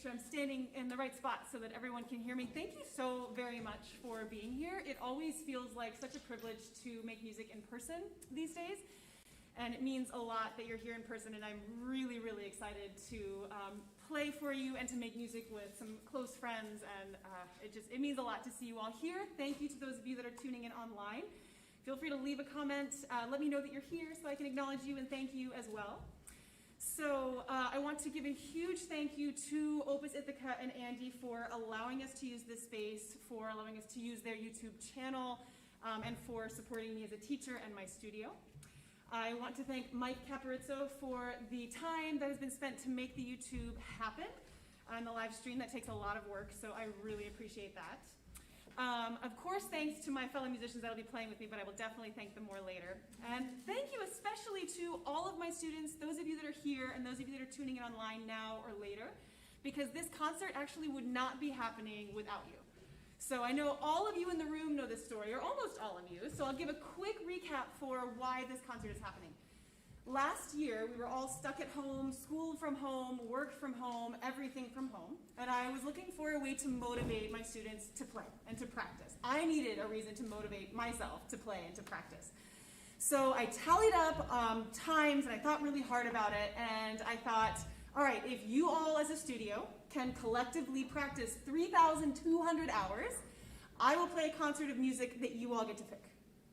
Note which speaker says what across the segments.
Speaker 1: sure I'm standing in the right spot so that everyone can hear me. Thank you so very much for being here. It always feels like such a privilege to make music in person these days. And it means a lot that you're here in person, and I'm really, really excited to play for you and to make music with some close friends, and it means a lot to see you all here. Thank you to those of you that are tuning in online. Feel free to leave a comment. Let me know that you're here so I can acknowledge you and thank you as well. So I want to give a huge thank you to Opus Ithaca and Andi for allowing us to use this space, for allowing us to use their YouTube channel, and for supporting me as a teacher and my studio. I want to thank Mike Caporizzo for the time that has been spent to make the YouTube happen and the live stream. That takes a lot of work, so I really appreciate that. Of course, thanks to my fellow musicians that will be playing with me, but I will definitely thank them more later. And thank you especially to all of my students, those of you that are here and those of you that are tuning in online now or later, because this concert actually would not be happening without you. So I know all of you in the room know this story, or almost all of you, so I'll give a quick recap for why this concert is happening. Last year, we were all stuck at home, school from home, work from home, everything from home, and I was looking for a way to motivate my students to play and to practice. I needed a reason to motivate myself to play and to practice. So I tallied up times, and I thought really hard about it, and I thought, all right, if you all as a studio can collectively practice 3,200 hours, I will play a concert of music that you all get to pick.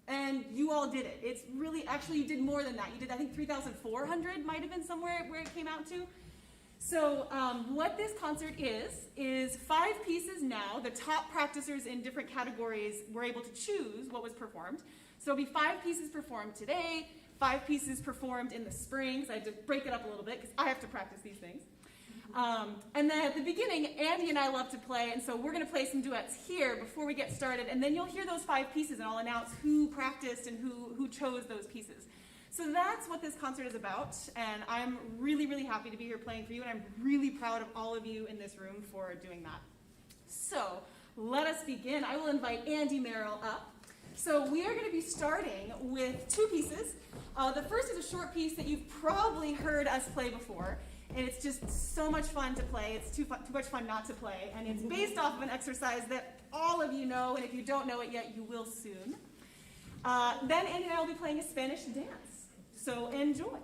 Speaker 1: And you all did it. It's really, actually, you did more than that. You did, I think, 3,400 might have been somewhere where it came out to. So what this concert is 5 pieces now. The top practicers in different categories were able to choose what was performed. So it'll be 5 pieces performed today, 5 pieces performed in the spring. So I had to break it up a little bit because I have to practice these things. And then at the beginning, Andi and I love to play, and so we're going to play some duets here before we get started, and then you'll hear those 5 pieces, and I'll announce who practiced and who chose those pieces. So that's what this concert is about, and I'm really, really happy to be here playing for you, and I'm really proud of all of you in this room for doing that. So let us begin. I will invite Andi Merrill up. So we are going to be starting with 2 pieces. The first is a short piece that you've probably heard us play before. And it's just so much fun to play. It's too much fun not to play. And it's based off of an exercise that all of you know, and if you don't know it yet, you will soon. Then Andi and I will be playing a Spanish dance. So enjoy.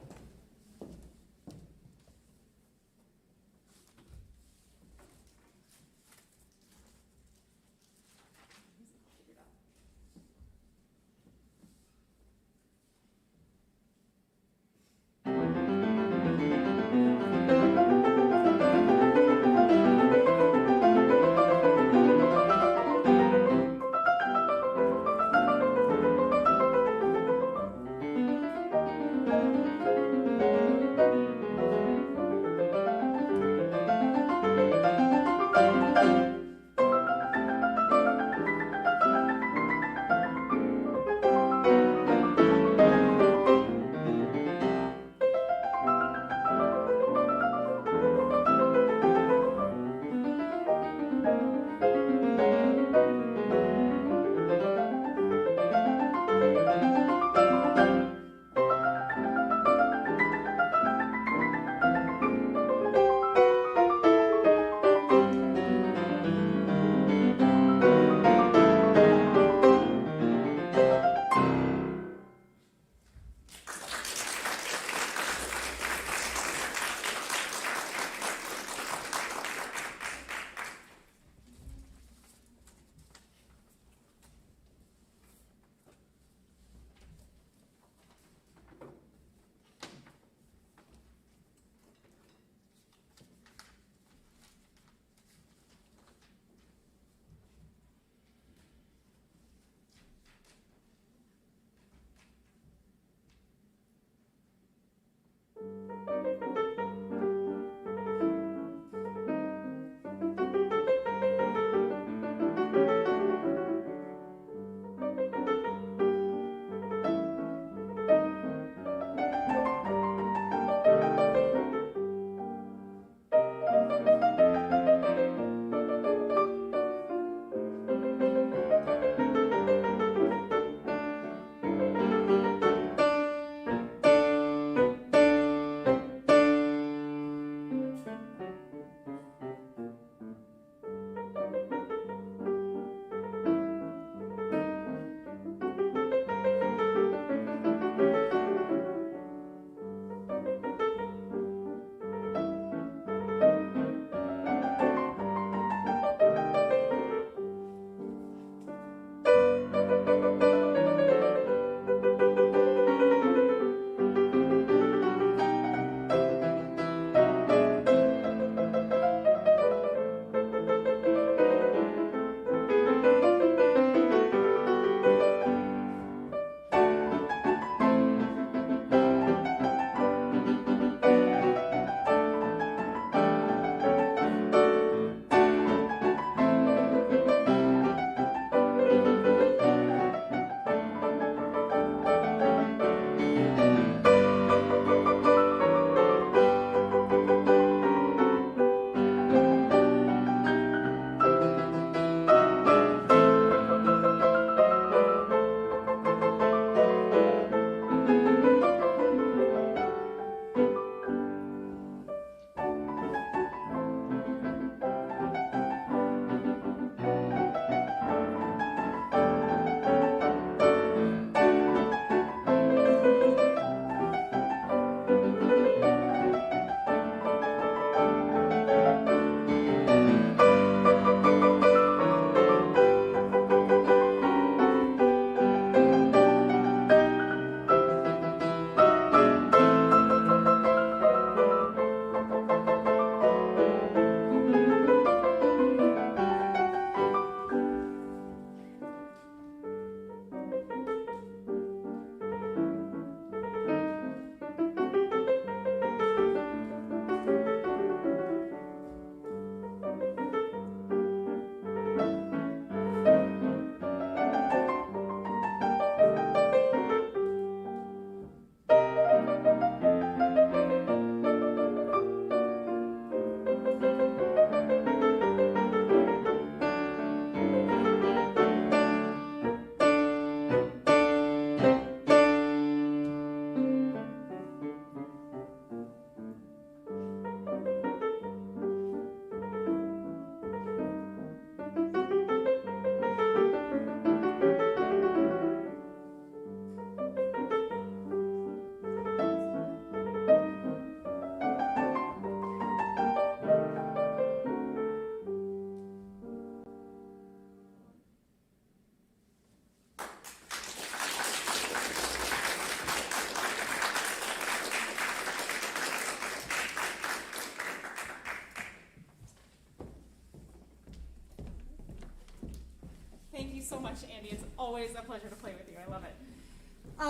Speaker 1: so much, Andy. It's always a pleasure to play with you. I love it.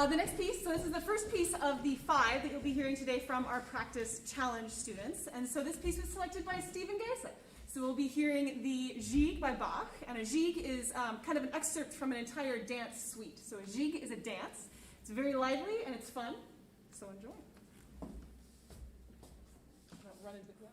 Speaker 1: The next piece, so this is the first piece of the 5 that you'll be hearing today from our practice challenge students. And so this piece was selected by Stephen Geisler. So we'll be hearing the Gigue by Bach, and a Gigue is kind of an excerpt from an entire dance suite. So a Gigue is a dance. It's very lively and it's fun, so enjoy. Don't run into the crowd.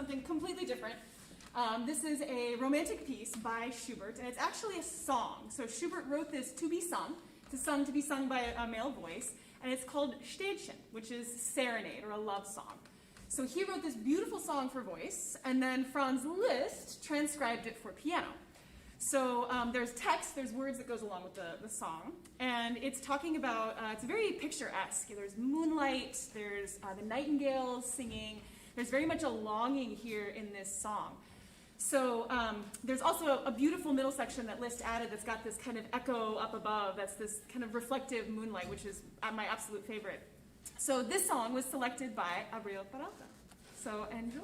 Speaker 1: something completely different. This is a romantic piece by Schubert, and it's actually a song. So Schubert wrote this to be sung. It's sung to be sung by a male voice, and it's called Ständchen, which is serenade or a love song. So he wrote this beautiful song for voice, and then Franz Liszt transcribed it for piano. So there's text, there's words that goes along with the song, and it's talking about, it's very picturesque. There's moonlight, there's the nightingales singing, there's very much a longing here in this song. So there's also a beautiful middle section that Liszt added that's got this kind of echo up above, that's this kind of reflective moonlight, which is my absolute favorite. So this song was selected by Abril Peralta. So enjoy.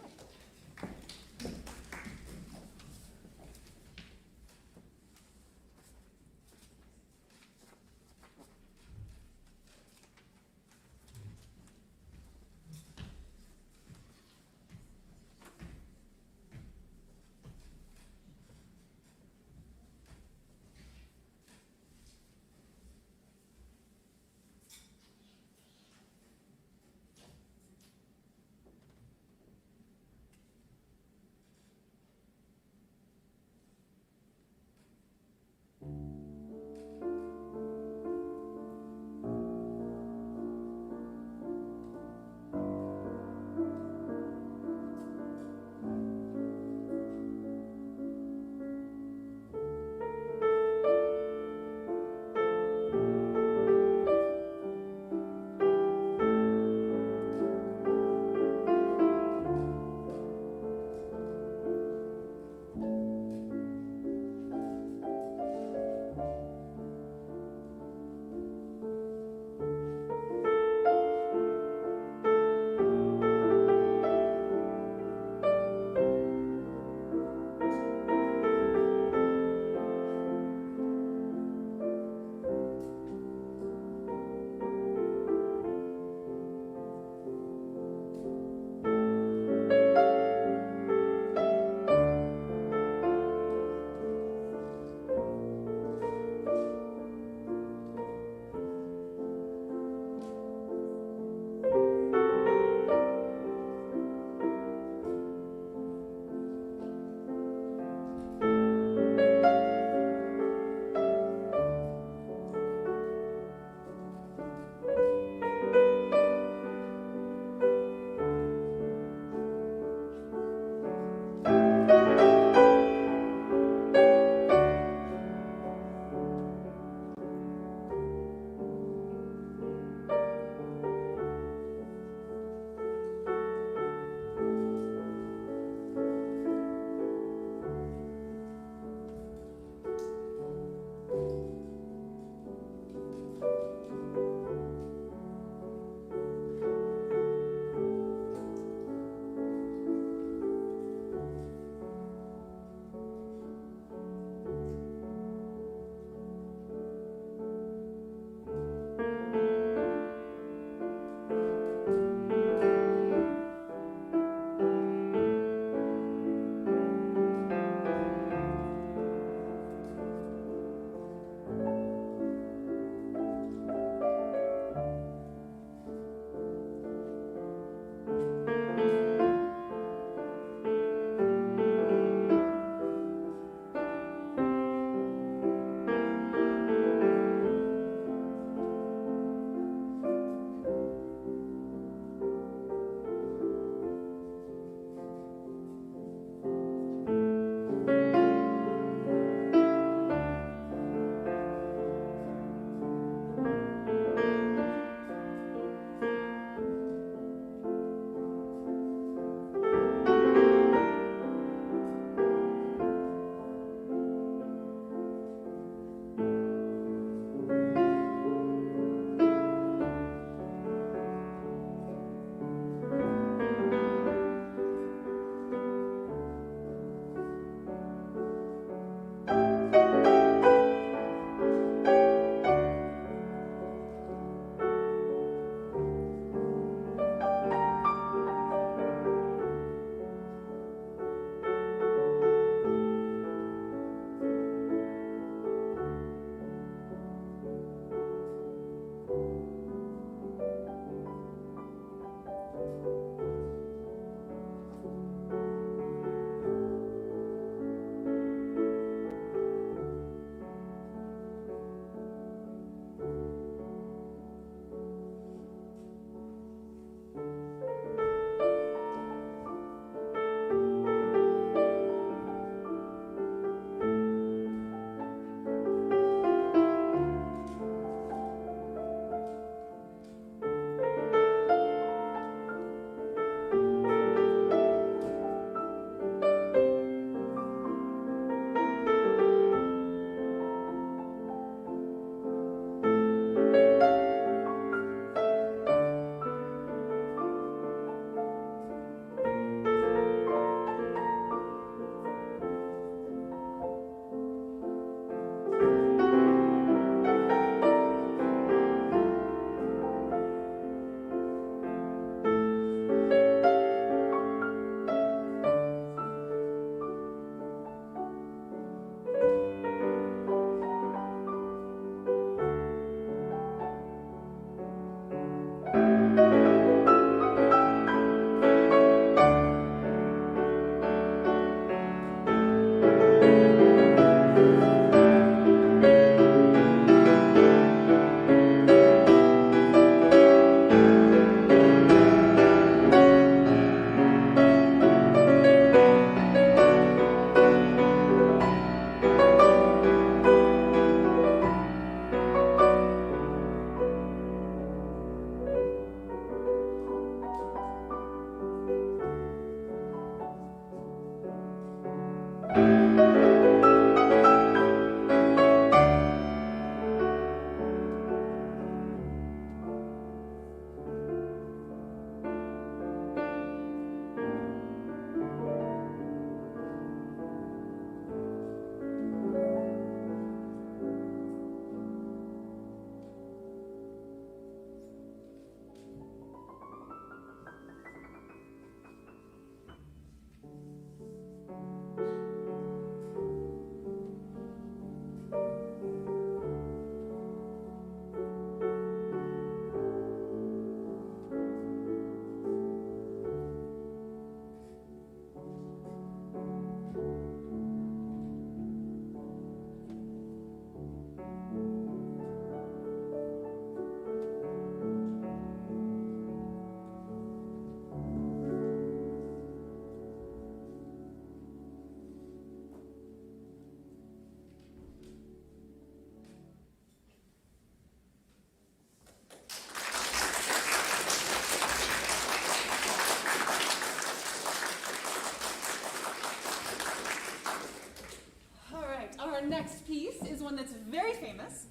Speaker 1: that's very famous.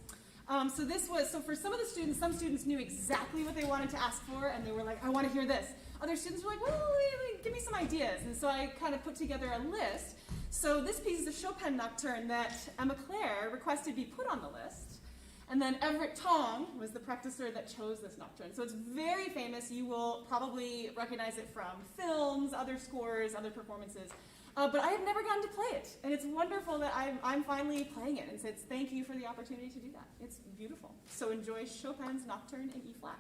Speaker 1: So for some of the students, some students knew exactly what they wanted to ask for, and they were like, I want to hear this. Other students were like, well, give me some ideas. And so I kind of put together a list. So this piece is a Chopin Nocturne that Emma Claire requested be put on the list. And then Everett Tong was the practicer that chose this nocturne. So it's very famous. You will probably recognize it from films, other scores, other performances. But I have never gotten to play it. And it's wonderful that I'm finally playing it. And so thank you for the opportunity to do that. It's beautiful. So enjoy Chopin's Nocturne in E flat.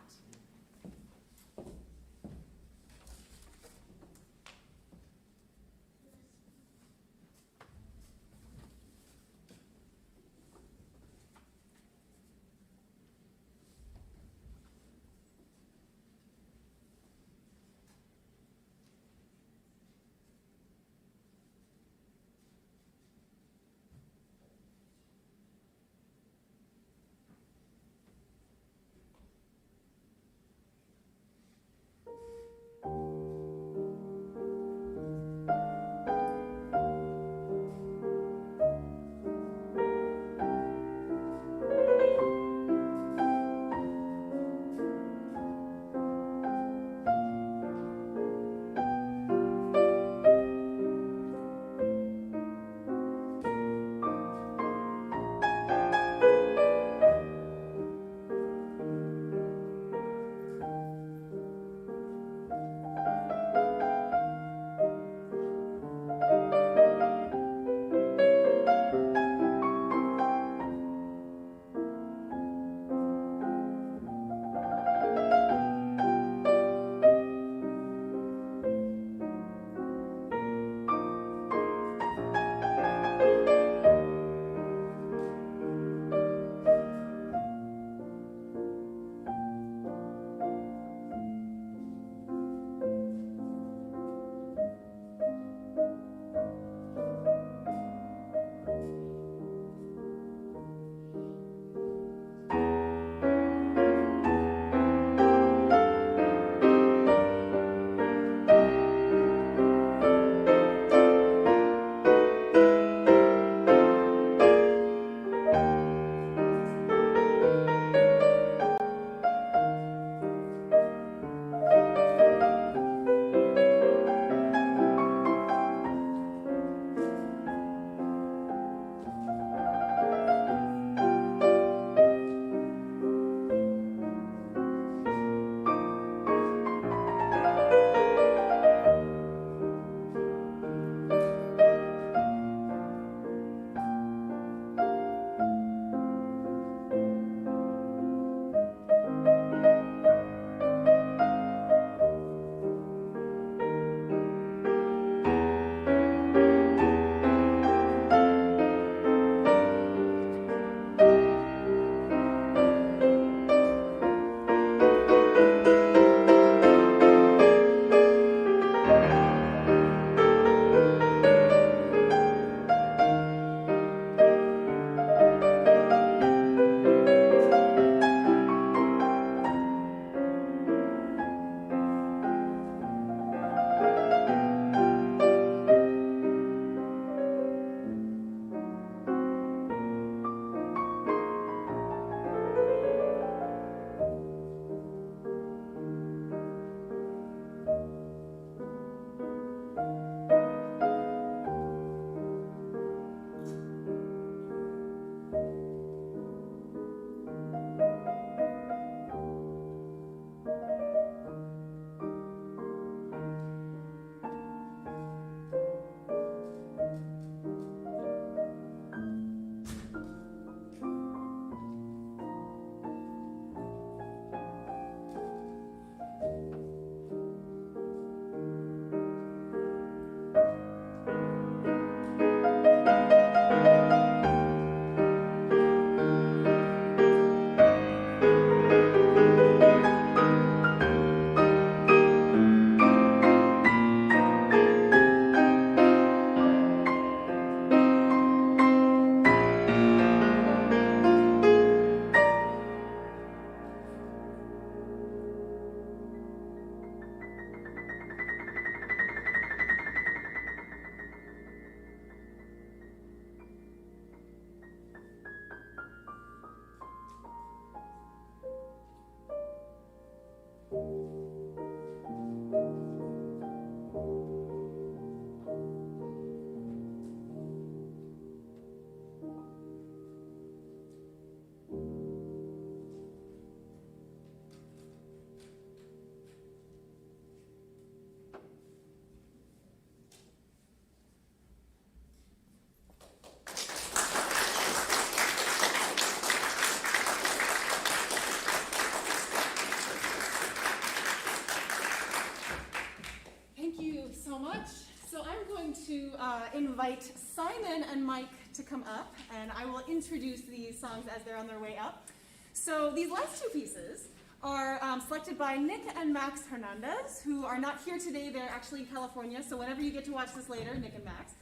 Speaker 1: going to invite Simon and Mike to come up, and I will introduce these songs as they're on their way up. So these last two pieces are selected by Nick and Max Hernandez, who are not here today. They're actually in California, so whenever you get to watch this later, Nick and Max.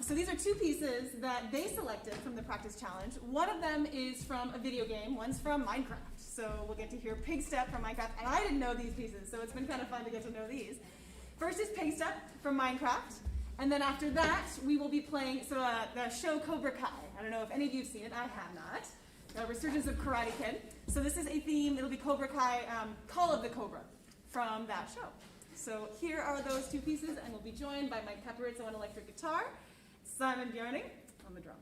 Speaker 1: So these are two pieces that they selected from the practice challenge. One of them is from a video game, one's from Minecraft. So we'll get to hear Pigstep from Minecraft, and I didn't know these pieces, so it's been kind of fun to get to know these. First is Pigstep from Minecraft, and then after that, we will be playing the show Cobra Kai. I don't know if any of you have seen it, I have not. Resurgence of Karate Kid. So this is a theme, it'll be Cobra Kai, Call of the Cobra from that show. So here are those two pieces, and we'll be joined by Mike Caporizzo on electric guitar, Simon Bjarning on the drums.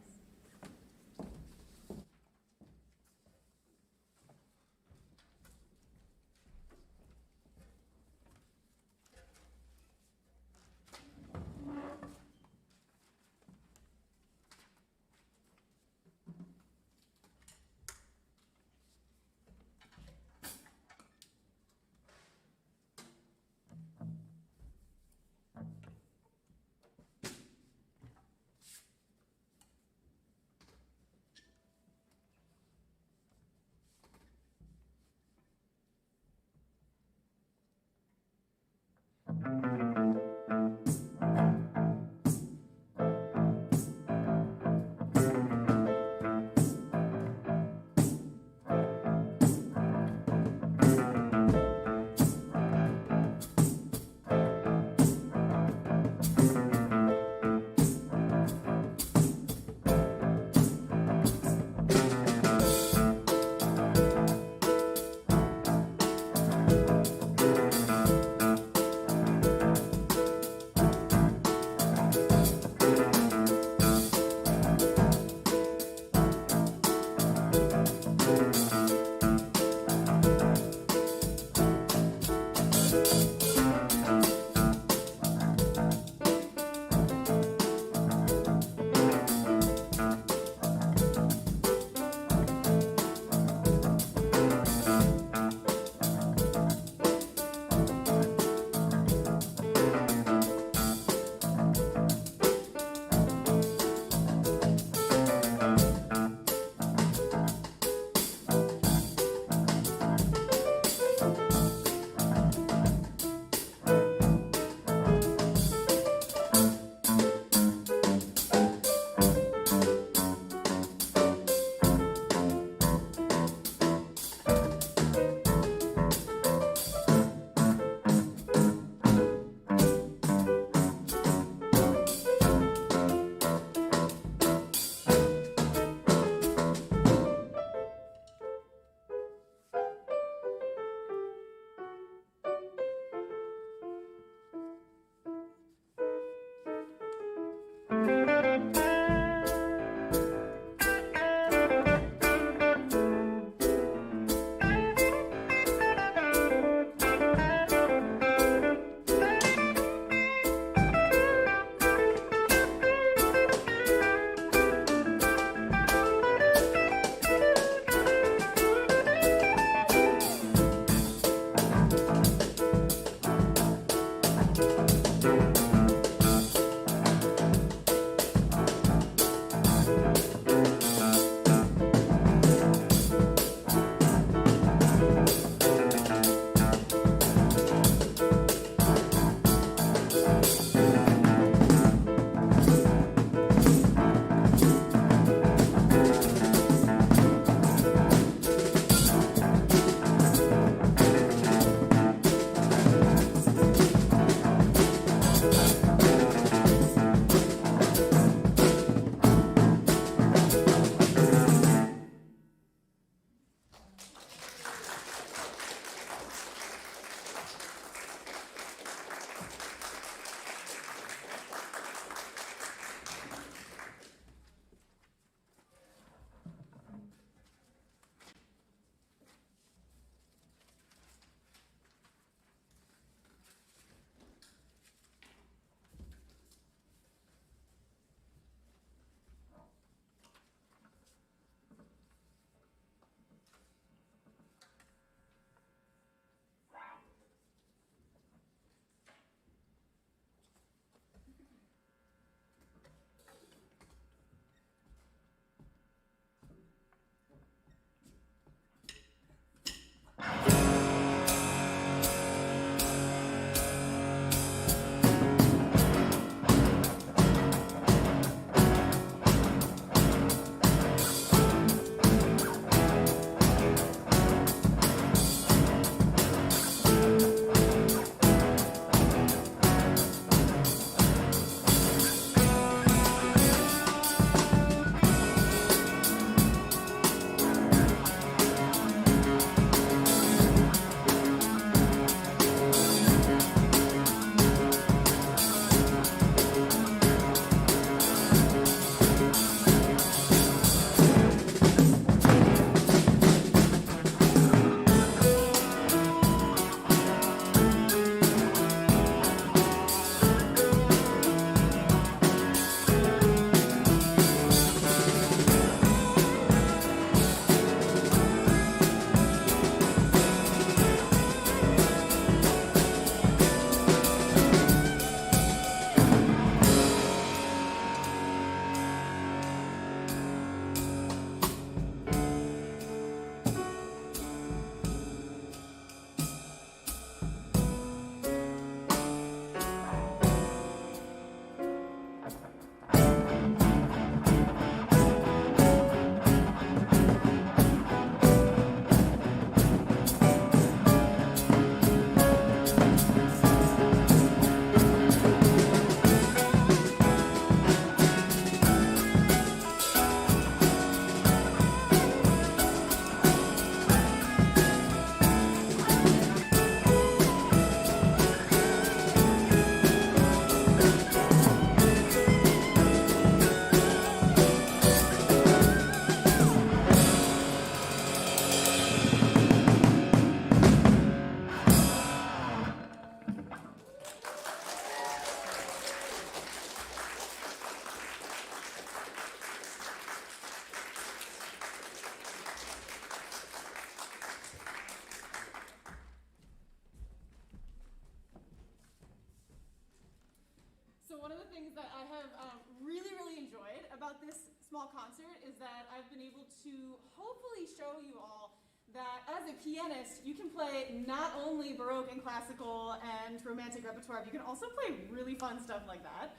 Speaker 1: things that I have really, really enjoyed about this small concert is that I've been able to hopefully show you all that as a pianist, you can play not only Baroque and classical and romantic repertoire, but you can also play really fun stuff like that.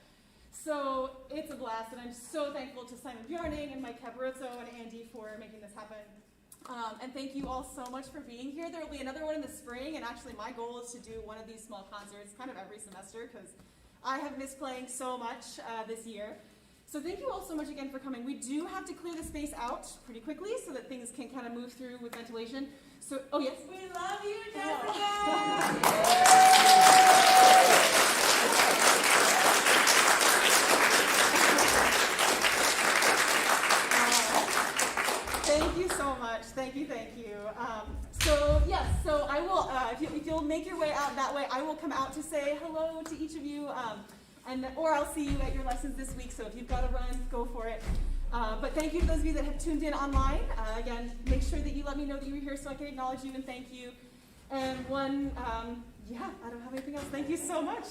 Speaker 1: So it's a blast, and I'm so thankful to Simon Bjarning and Mike Caporizzo and Andi for making this happen. And thank you all so much for being here. There will be another one in the spring, and actually my goal is to do one of these small concerts kind of every semester because I have missed playing so much this year. So thank you all so much again for coming. We do have to clear the space out pretty quickly so that things can kind of move through with ventilation. So, oh yes?
Speaker 2: We love you, Jessica!
Speaker 1: Thank you so much. Thank you, thank you. So yes, so I will, if you'll make your way out that way, I will come out to say hello to each of you, or I'll see you at your lessons this week, so if you've got to run, go for it. But thank you to those of you that have tuned in online. Again, make sure that you let me know that you were here so I can acknowledge you and thank you. And I don't have anything else. Thank you so much.